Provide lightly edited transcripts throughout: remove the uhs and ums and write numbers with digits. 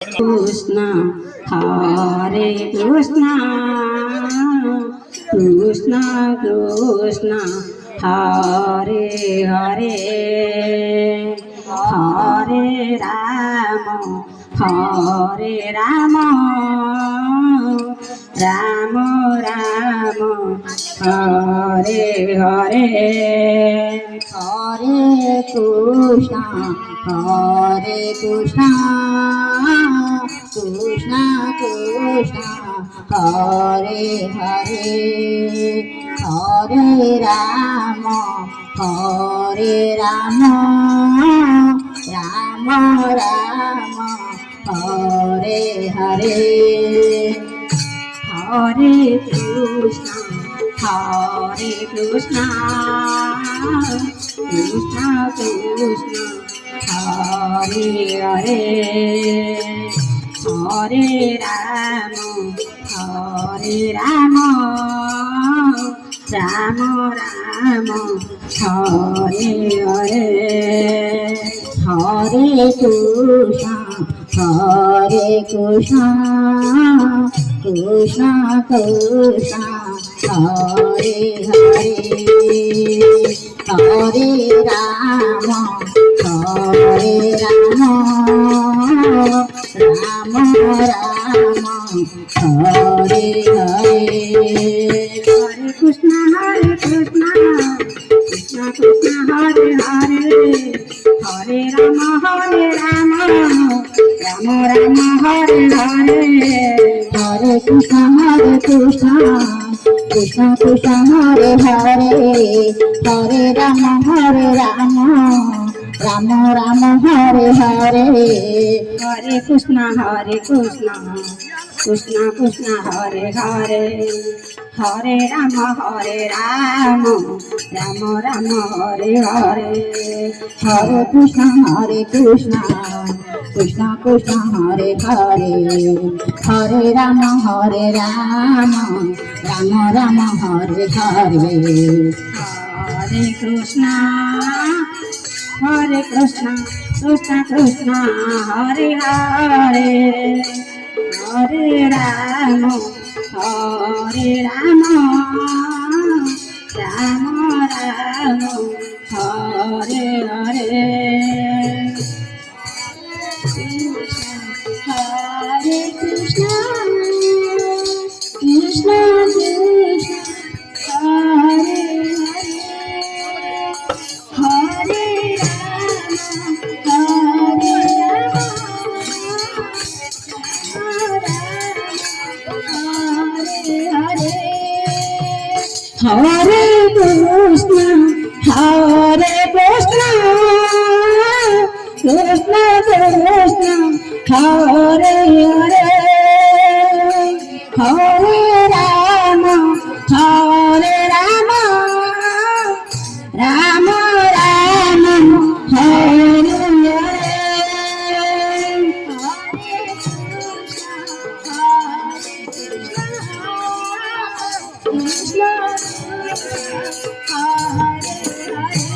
Krishna Hare Krishna Krishna Krishna Hare Hare Hare Rama Hare Rama Rama Rama Hare Hare Hare Krishna Hare Krishna Krishna Krishna Hare Hare Hare Rama Hare Rama Rama Rama Hare Hare Hare Krishna Krishna Krishna Hare Hare Hare Rama Rama Rama Hare Hare Hare Krishna Krishna Krishna Hare Hare Hare Rama Rama Rama Hare Hare Hare Krishna Krishna Krishna Hare Hare Hare Rama Rama Rama Hare Hare Hare Krishna Krishna Krishna Hare Hare Hare Rama Rama Rama Hare Hare Hare Krishna Krishna Hare Hare Hare Rama Rama Rama Hare Hare Hare Krishna Krishna Hare Hare Hare Rama Rama Rama Hare Hare Hare Krishna Krishna Hare Hare Hare Rama Rama Rama Hare Hare Hare Krishna Krishna Hare Hare Hare Krishna Krishna Krishna Hare Hare Hare Rama Rama Rama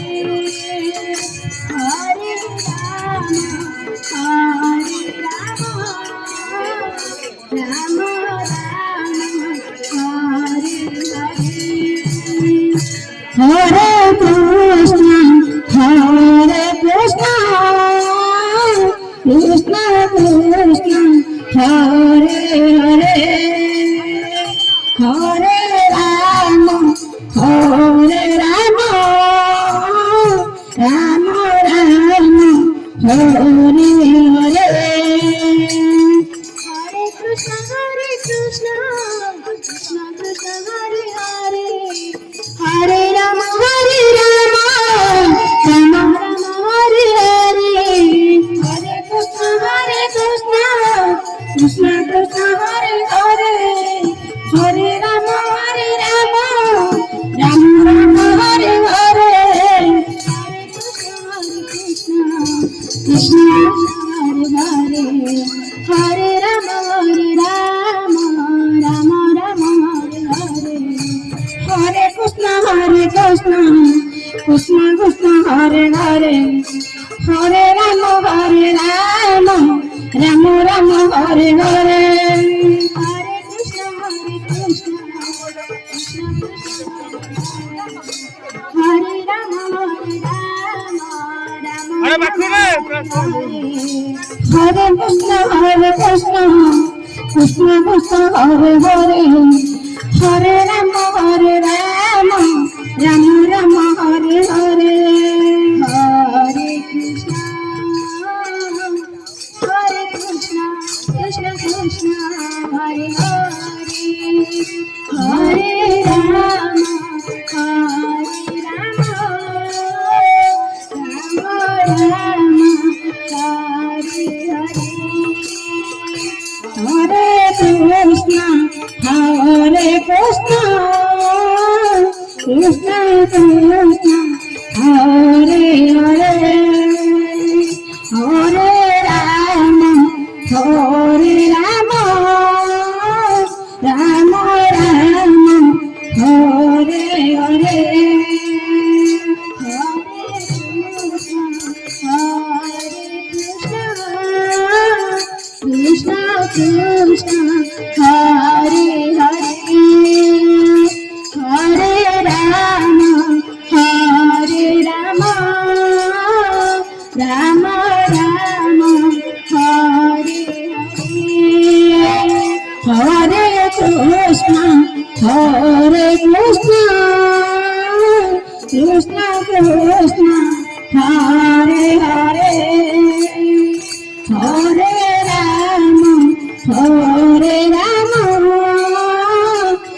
Hare Hare Krishna Hare Krishna Krishna Krishna Hare Hare Hare Rama Rama Rama Hare Hare Hare Krishna Krishna Hare Hare Hare Rama Rama Rama Hare Hare Hare Krishna Krishna Hare Hare Hare Rama Rama Rama Hare Hare Hare Krishna Krishna Hare Hare Hare Rama Rama Rama Hare Hare Hare Krishna Krishna Hare Hare Hare Rama Rama Rama Hare Hare Hare Krishna Krishna হরে রাম রাম আরে Baku রে হরে Krishna Krishna Krishna Hare Hare Hare Ram Ram Ram Hare Hare Hare Krishna Krishna Krishna Hare Hare Hare Ram Ram Ram Hare Hare Hare Krishna Krishna Krishna Hare Hare Hare Ram Ram Ram Hare Hare Krishna Krishna Hare Hare Hare Ram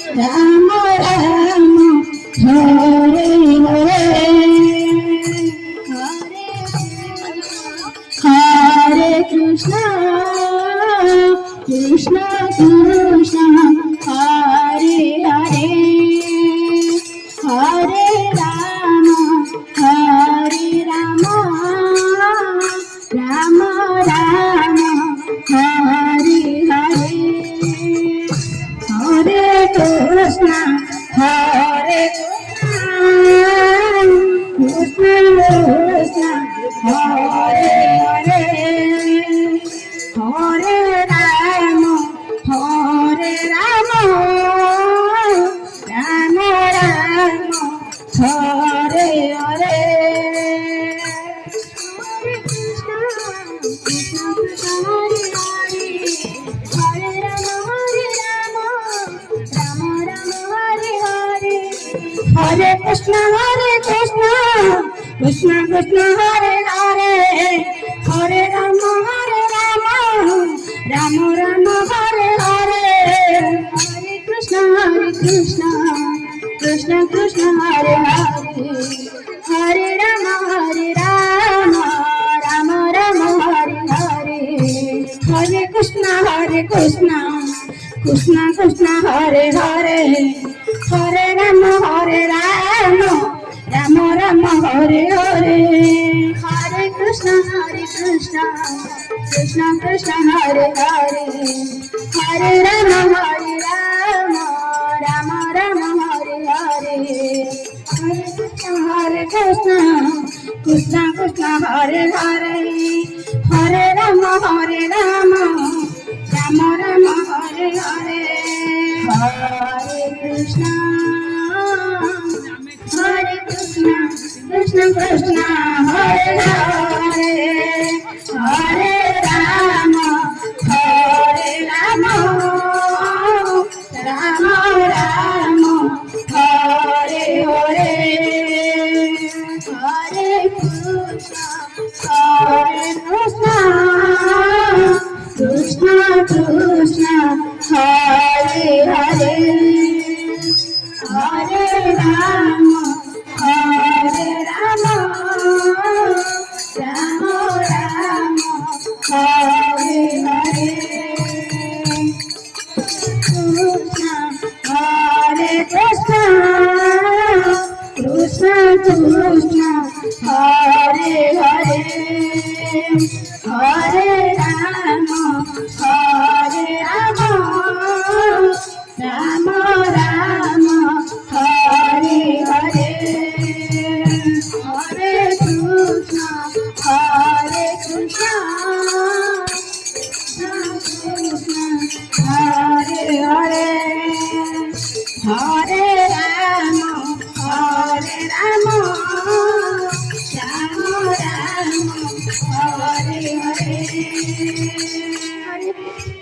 Ram Ram Hare Hare Krishna Krishna Krishna Hare Hare Hare Ram Ram Hare Hare Hare Krishna Krishna Hare Hare Hare Ram Ram Hare Hare Hare Krishna Krishna Hare Hare Hare Ram Ram Hare Hare Hare Krishna Krishna Krishna Hare Hare Hare Ram Ram Hare Hare Hare Krishna Krishna Krishna Hare Hare Hare Ram Ram Hare Hare Hare Krishna Krishna Krishna Hare Hare Hare Ram Ram Hare Hare Hare Krishna Krishna Krishna Hare Hare Hare Ram Ram Hare Hare Hare Krishna Krishna Hare Hare Hare Ram Hare Hare Hare Krishna Krishna Krishna Hare Hare Hare Ram Ram Hare Hare Hare Krishna Krishna Hare Hare Hare Ram Ram Hare Hare Hare Krishna Hare Hare Hare Ram Hare Hare, Hare Rama, Hare Rama, Rama Rama, Hare Hare.